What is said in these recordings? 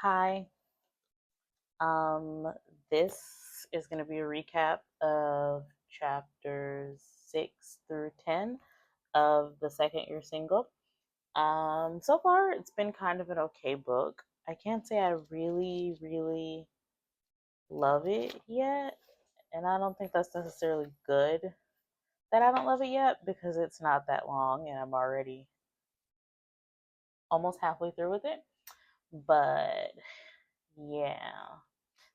Hi. Um, this is going to be a recap of chapters 6 through 10 of the second year single. So far, it's been kind of an okay book. I can't say I really love it yet, and I don't think that's necessarily good that I don't love it yet because it's not that long and I'm already almost halfway through with it. But yeah,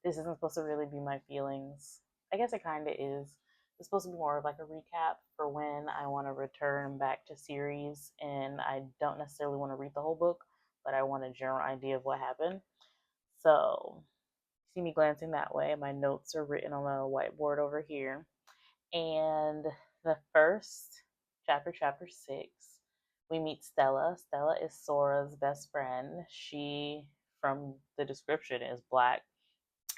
this isn't supposed to really be my feelings. I guess it kind of is. It's supposed to be more of like a recap for when I want to return back to series and I don't necessarily want to read the whole book, but I want a general idea of what happened. So, see me glancing that way. My notes are written on a whiteboard over here. And the first chapter, chapter 6, we meet Stella. Stella is Sora's best friend. She, from the description, is black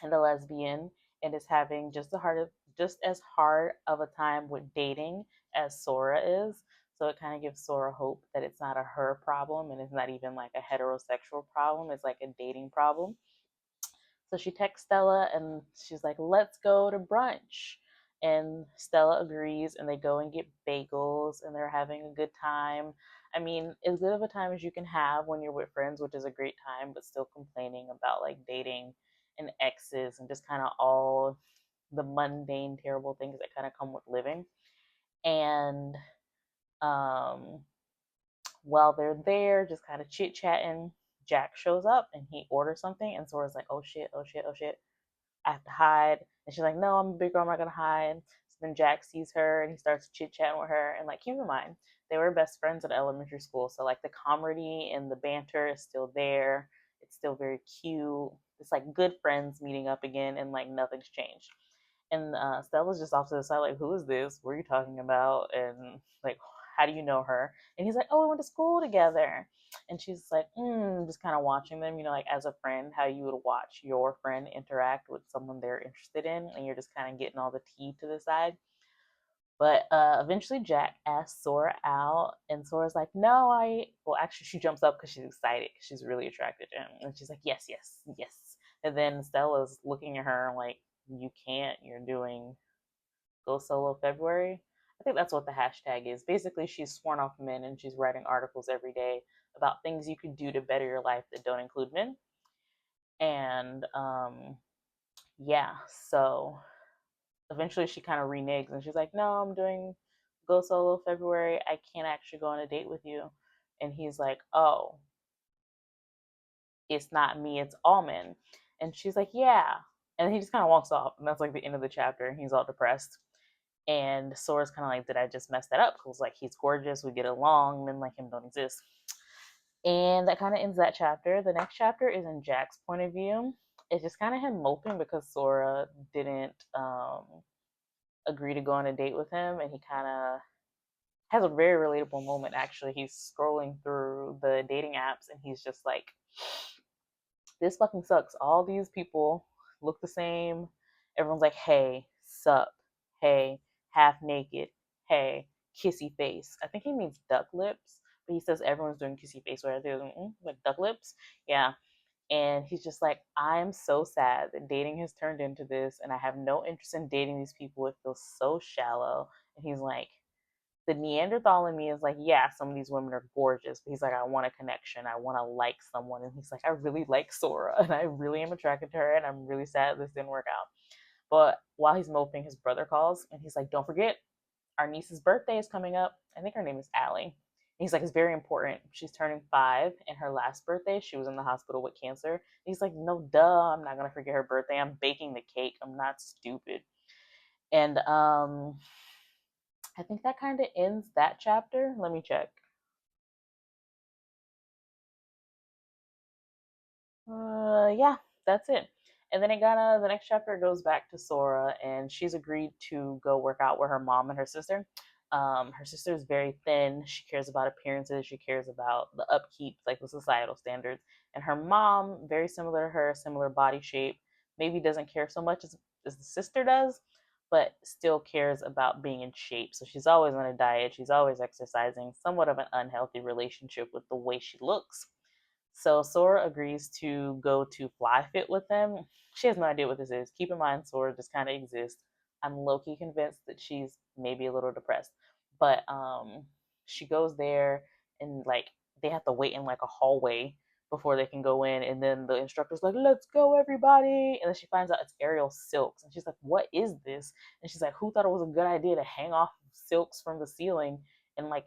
and a lesbian and is having just as hard of a time with dating as Sora is. So it kind of gives Sora hope that it's not a her problem and it's not even like a heterosexual problem. It's like a dating problem. So she texts Stella and she's like, let's go to brunch. And Stella agrees and they go and get bagels and they're having a good time. I mean, as good of a time as you can have when you're with friends, which is a great time, but still complaining about like dating and exes and just kind of all the mundane, terrible things that kind of come with living. And um, while they're there, just kind of chit chatting, Jack shows up and he orders something, and Sora's like, oh shit, oh shit, oh shit. I have to hide. And she's like, no, I'm a big girl. I'm not going to hide. So then Jack sees her and he starts chit chatting with her. And like, keep in mind, they were best friends at elementary school. So like the comedy and the banter is still there. It's still very cute. It's like good friends meeting up again and like nothing's changed. And Stella's just off to the side, like, who is this? What are you talking about? And like, how do you know her? And he's like, oh, we went to school together. And she's like, just kind of watching them, like as a friend, how you would watch your friend interact with someone they're interested in, and you're just kind of getting all the tea to the side. But eventually, Jack asks Sora out, and Sora's like, no, well, actually, she jumps up because she's excited, because she's really attracted to him. And she's like, yes, yes, yes. And then Stella's looking at her like, you can't, you're doing Go Solo February. I think that's what the hashtag is. Basically, she's sworn off men and she's writing articles every day about things you could do to better your life that don't include men. And yeah, so eventually she kind of reneges and she's like, no, I'm doing Go Solo February. I can't actually go on a date with you. And he's like, oh, it's not me, it's all men. And she's like, yeah. And he just kind of walks off. And that's like the end of the chapter. And he's all depressed. And Sora's kind of like, did I just mess that up? Because like he's gorgeous, we get along, men like him don't exist. And that kind of ends that chapter. The next chapter is in Jack's point of view. It's just kind of him moping because Sora didn't agree to go on a date with him, and he kind of has a very relatable moment. Actually, he's scrolling through the dating apps, and he's just like, "This fucking sucks. All these people look the same. Everyone's like, hey, sup, hey, half naked, hey, kissy face." I think he means duck lips, but he says everyone's doing kissy face, where they're doing like duck lips. Yeah. And he's just like, I'm so sad that dating has turned into this, and I have no interest in dating these people. It feels so shallow. And he's like, the Neanderthal in me is like, yeah, some of these women are gorgeous, but he's like, I want a connection. I want to like someone. And he's like, I really like Sora, and I really am attracted to her, and I'm really sad this didn't work out. But while he's moping, his brother calls, and he's like, don't forget, our niece's birthday is coming up. I think her name is Allie. And he's like, it's very important. She's turning 5, and her last birthday, she was in the hospital with cancer. And he's like, no, duh, I'm not gonna forget her birthday. I'm baking the cake. I'm not stupid. And I think that kind of ends that chapter. Let me check. Yeah, that's it. And then the next chapter goes back to Sora, and she's agreed to go work out with her mom and her sister. Her sister is very thin. She cares about appearances. She cares about the upkeep, like the societal standards. And her mom, very similar to her, similar body shape, maybe doesn't care so much as the sister does, but still cares about being in shape. So she's always on a diet. She's always exercising. Somewhat of an unhealthy relationship with the way she looks. So Sora agrees to go to Fly Fit with them. She has no idea what this is. Keep in mind, Sora just kind of exists. I'm low key convinced that she's maybe a little depressed, but she goes there and like they have to wait in like a hallway before they can go in, and then the instructor's like, "Let's go, everybody!" And then she finds out it's Aerial Silks, and she's like, "What is this?" And she's like, "Who thought it was a good idea to hang off silks from the ceiling and like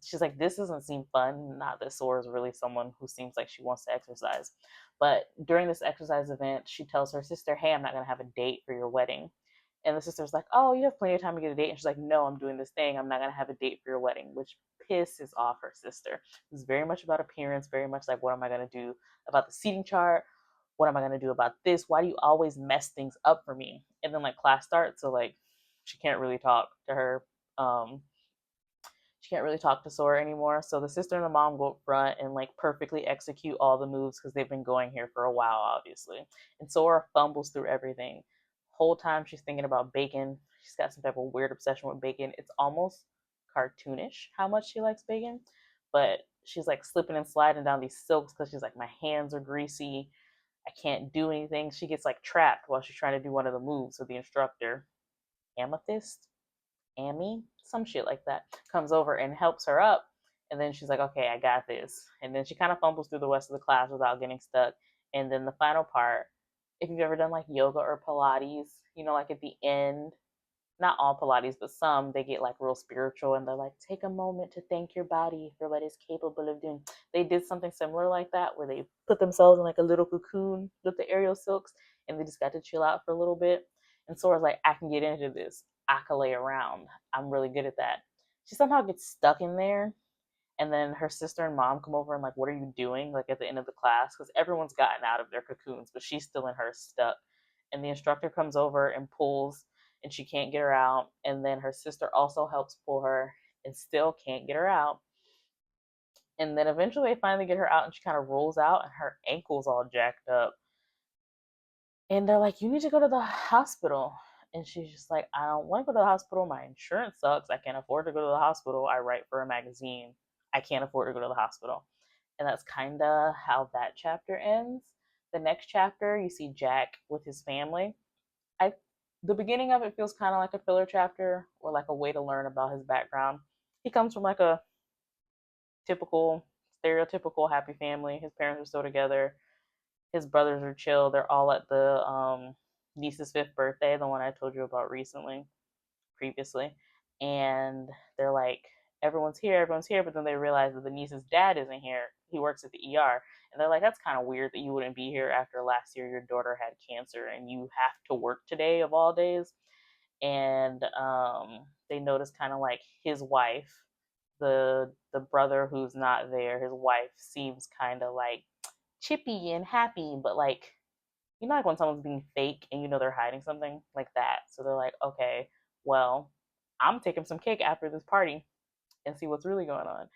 she's like, this doesn't seem fun. Not that Sora is really someone who seems like she wants to exercise. But during this exercise event, she tells her sister, hey, I'm not going to have a date for your wedding. And the sister's like, oh, you have plenty of time to get a date. And she's like, no, I'm doing this thing. I'm not going to have a date for your wedding, which pisses off her sister. It's very much about appearance, very much like, what am I going to do about the seating chart? What am I going to do about this? Why do you always mess things up for me? And then, like, class starts. So, like, she can't really talk to her. She can't really talk to Sora anymore. So the sister and the mom go up front and like perfectly execute all the moves because they've been going here for a while, obviously. And Sora fumbles through everything. Whole time she's thinking about bacon. She's got some type of weird obsession with bacon. It's almost cartoonish how much she likes bacon, but she's like slipping and sliding down these silks because she's like, my hands are greasy. I can't do anything. She gets like trapped while she's trying to do one of the moves with the instructor. Amethyst? Amy, some shit like that, comes over and helps her up. And then she's like, okay, I got this. And then she kind of fumbles through the rest of the class without getting stuck. And then the final part, if you've ever done like yoga or Pilates, you know, like at the end, not all Pilates, but some, they get like real spiritual and they're like, take a moment to thank your body for what it's capable of doing. They did something similar like that where they put themselves in like a little cocoon with the aerial silks and they just got to chill out for a little bit. And Sora's like, I can get into this. I can lay around. I'm really good at that. She somehow gets stuck in there. And then her sister and mom come over and like, what are you doing? Like at the end of the class, because everyone's gotten out of their cocoons, but she's still in hers stuck. And the instructor comes over and pulls, and she can't get her out. And then her sister also helps pull her, and still can't get her out. And then eventually they finally get her out, and she kind of rolls out, and her ankle's all jacked up. And they're like, you need to go to the hospital. And she's just like, I don't want to go to the hospital. My insurance sucks. I can't afford to go to the hospital. I write for a magazine. I can't afford to go to the hospital. And that's kind of how that chapter ends. The next chapter, you see Jack with his family. I The beginning of it feels kind of like a filler chapter or like a way to learn about his background. He comes from like a typical, stereotypical happy family. His parents are still together. His brothers are chill. They're all at the niece's 5th birthday, the one I told you about previously. And they're like, everyone's here, but then they realize that the niece's dad isn't here. He works at the ER. And they're like, that's kind of weird that you wouldn't be here after last year your daughter had cancer and you have to work today of all days. And they notice kind of like his wife, the brother who's not there, his wife seems kind of like chippy and happy, but like you know, like when someone's being fake and you know they're hiding something like that. So they're like, okay, well, I'm taking some cake after this party and see what's really going on.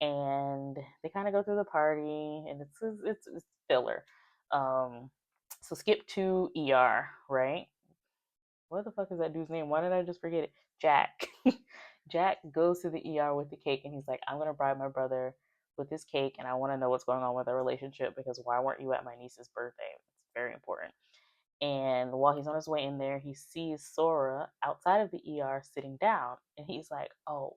And they kind of go through the party, and it's filler. Um, so skip to ER, right? What the fuck is that dude's name? Why did I just forget it? Jack. Jack goes to the ER with the cake, and he's like, I'm gonna bribe my brother with this cake, and I want to know what's going on with our relationship because why weren't you at my niece's birthday? It's very important. And while he's on his way in there, he sees Sora outside of the ER sitting down. And he's like, oh,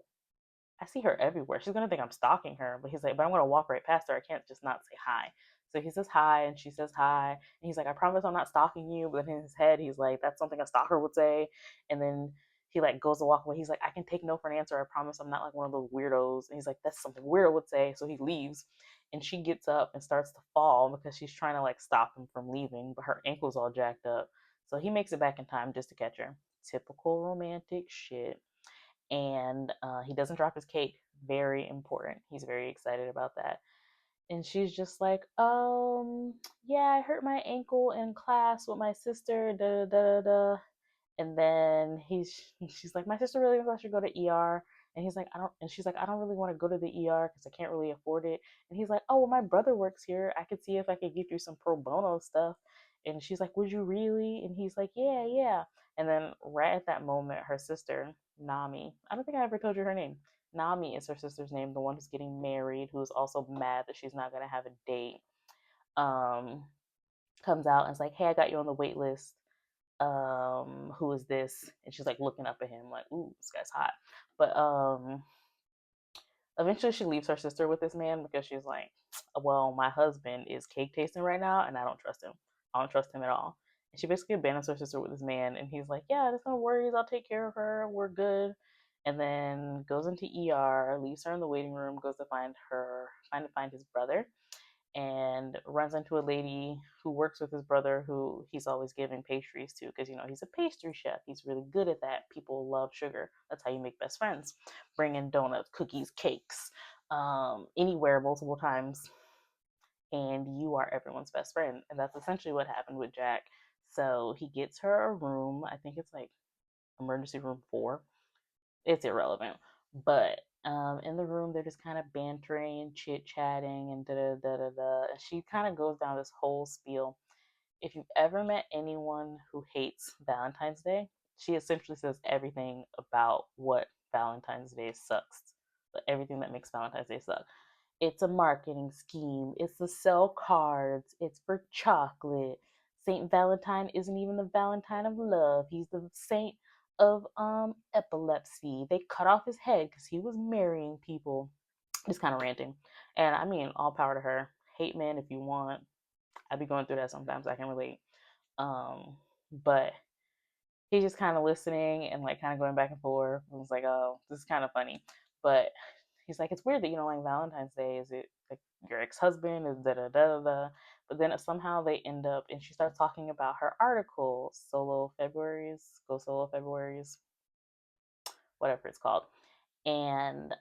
I see her everywhere. She's going to think I'm stalking her. But he's like, but I'm going to walk right past her. I can't just not say hi. So he says hi, and she says hi. And he's like, I promise I'm not stalking you. But in his head, he's like, that's something a stalker would say. And then he like goes to walk away. He's like, I can take no for an answer. I promise I'm not like one of those weirdos. And he's like, that's something weirdo would say. So he leaves. And she gets up and starts to fall because she's trying to like stop him from leaving, but her ankle's all jacked up. So he makes it back in time just to catch her. Typical romantic shit. And he doesn't drop his cake. Very important. He's very excited about that. And she's just like, yeah, I hurt my ankle in class with my sister. Da da da da. And then she's like, my sister really thinks I should go to ER. And he's like, I don't. And she's like, I don't really want to go to the ER because I can't really afford it. And he's like, oh, well, my brother works here. I could see if I could get you some pro bono stuff. And she's like, would you really? And he's like, yeah, yeah. And then right at that moment, her sister Nami, I don't think I ever told you her name. Nami is her sister's name, the one who's getting married, who's also mad that she's not gonna have a date. Um, Comes out and is like, "Hey, I got you on the wait list. Who is this?" And she's like looking up at him, like, "Ooh, this guy's hot." But eventually she leaves her sister with this man because she's like, "Well, my husband is cake tasting right now, and I don't trust him. I don't trust him at all." And she basically abandons her sister with this man, and he's like, "Yeah, there's no worries. I'll take care of her. We're good." And then goes into ER, leaves her in the waiting room, goes to find his brother, and runs into a lady who works with his brother, who he's always giving pastries to because he's a pastry chef. He's really good at that. People love sugar. That's how you make best friends. Bring in donuts, cookies, cakes, anywhere multiple times, and you are everyone's best friend. And that's essentially what happened with Jack. So he gets her a room. I think it's like emergency room 4. It's irrelevant. But in the room, they're just kind of bantering and chit chatting and da da da da da. And she kind of goes down this whole spiel. If you've ever met anyone who hates Valentine's Day, she essentially says everything about what Valentine's Day sucks. Everything that makes Valentine's Day suck. It's a marketing scheme. It's to sell cards. It's for chocolate. Saint Valentine isn't even the Valentine of love. He's the saint of epilepsy. They cut off his head because he was marrying people. Just kind of ranting. And I mean, all power to her. Hate men if you want. I be going through that sometimes. I can relate. But he's just kind of listening and like kind of going back and forth. I was like, oh, this is kind of funny. But he's like, it's weird that you don't like Valentine's Day. Is it like your ex-husband? Is da da da da? But then somehow they end up, and she starts talking about her article, Solo Februaries, Go Solo Februaries, whatever it's called. And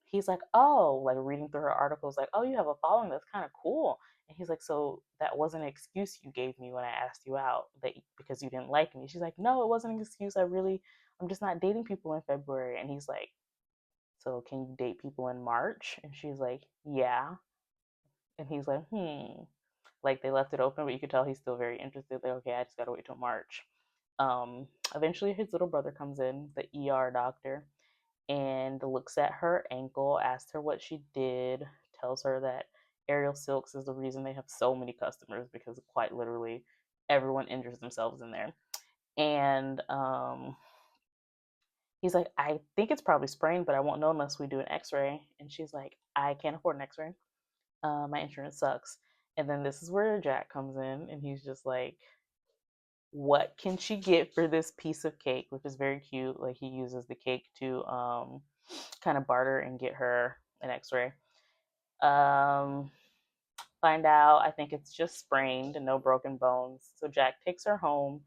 he's like, oh, like reading through her articles, like, oh, you have a following. That's kind of cool. And he's like, so that wasn't an excuse you gave me when I asked you out, that because you didn't like me. She's like, no, it wasn't an excuse. I'm just not dating people in February. And he's like, so can you date people in March? And she's like, yeah. And he's like, like they left it open, but you could tell he's still very interested. Like, okay, I just gotta wait till March. Eventually his little brother comes in, the ER doctor, and looks at her ankle, asks her what she did, tells her that Aerial Silks is the reason they have so many customers because quite literally everyone injures themselves in there. And he's like, I think it's probably sprained, but I won't know unless we do an x-ray. And she's like, I can't afford an x-ray. My insurance sucks. And then this is where Jack comes in, and he's just like, what can she get for this piece of cake, which is very cute. Like he uses the cake to kind of barter and get her an x-ray. um Find out, I think it's just sprained and no broken bones. So Jack takes her home,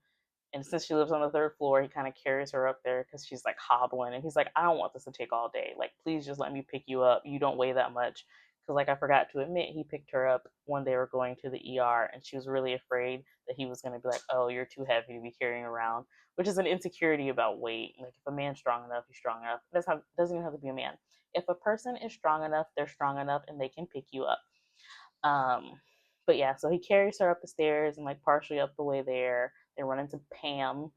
and since she lives on the 3rd floor, he kind of carries her up there because she's like hobbling. And he's like, I don't want this to take all day. Like, please just let me pick you up. You don't weigh that much. Because, like, I forgot to admit, he picked her up when they were going to the ER, and she was really afraid that he was going to be like, oh, you're too heavy to be carrying around, which is an insecurity about weight. Like, if a man's strong enough, he's strong enough. It doesn't even have to be a man. If a person is strong enough, they're strong enough and they can pick you up. Um, but yeah, so he carries her up the stairs and like partially up the way there. They run into Pam.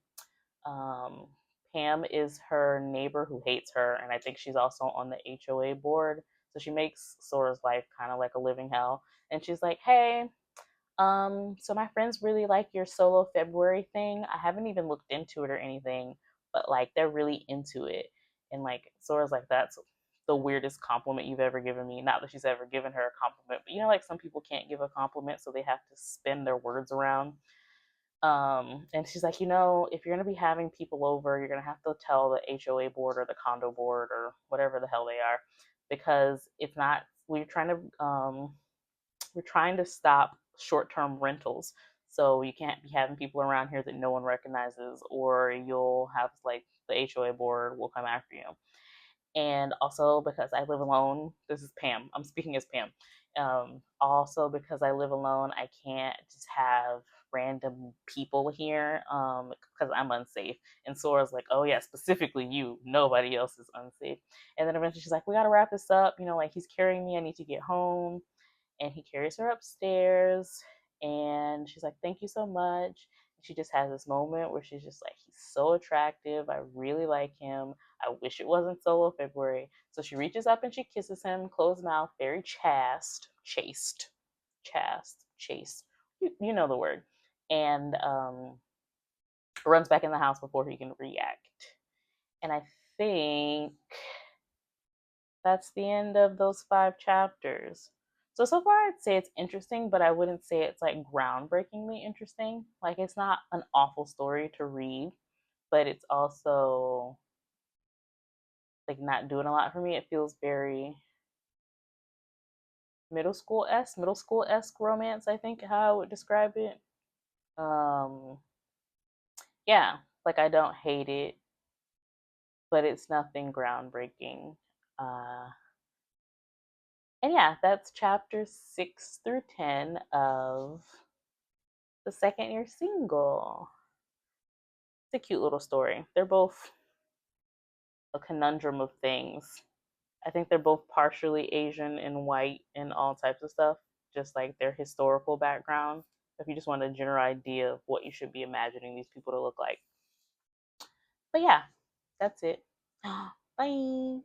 Um, Pam is her neighbor who hates her, and I think she's also on the HOA board. So she makes Sora's life kind of like a living hell. And she's like, hey, so my friends really like your solo February thing. I haven't even looked into it or anything, but like they're really into it. And like Sora's like, that's the weirdest compliment you've ever given me. Not that she's ever given her a compliment, but like some people can't give a compliment, so they have to spin their words around. And she's like, if you're gonna be having people over, you're gonna have to tell the HOA board or the condo board or whatever the hell they are, because it's not. We're trying to stop short-term rentals. So you can't be having people around here that no one recognizes, or you'll have like the HOA board will come after you. And also because I live alone, this is Pam. I'm speaking as Pam. Also because I live alone, I can't just have random people here because I'm unsafe. And Sora's like, oh yeah, specifically you. Nobody else is unsafe. And then eventually she's like, we gotta wrap this up. Like he's carrying me. I need to get home. And he carries her upstairs, and she's like, thank you so much. She just has this moment where she's just like, he's so attractive. I really like him. I wish it wasn't solo February. So she reaches up and she kisses him, closed mouth, very chaste. You know the word. And runs back in the house before he can react. And I think that's the end of those 5 chapters. So far I'd say it's interesting, but I wouldn't say it's like groundbreakingly interesting. Like it's not an awful story to read, but it's also like not doing a lot for me. It feels very middle school esque romance, I think how I would describe it. Um yeah, like I don't hate it, but it's nothing groundbreaking. Uh and yeah, that's chapters 6 through 10 of the second year single. It's a cute little story. They're both a conundrum of things. I think they're both partially Asian and white and all types of stuff, just like their historical background. If you just want a general idea of what you should be imagining these people to look like. But yeah, that's it. Bye.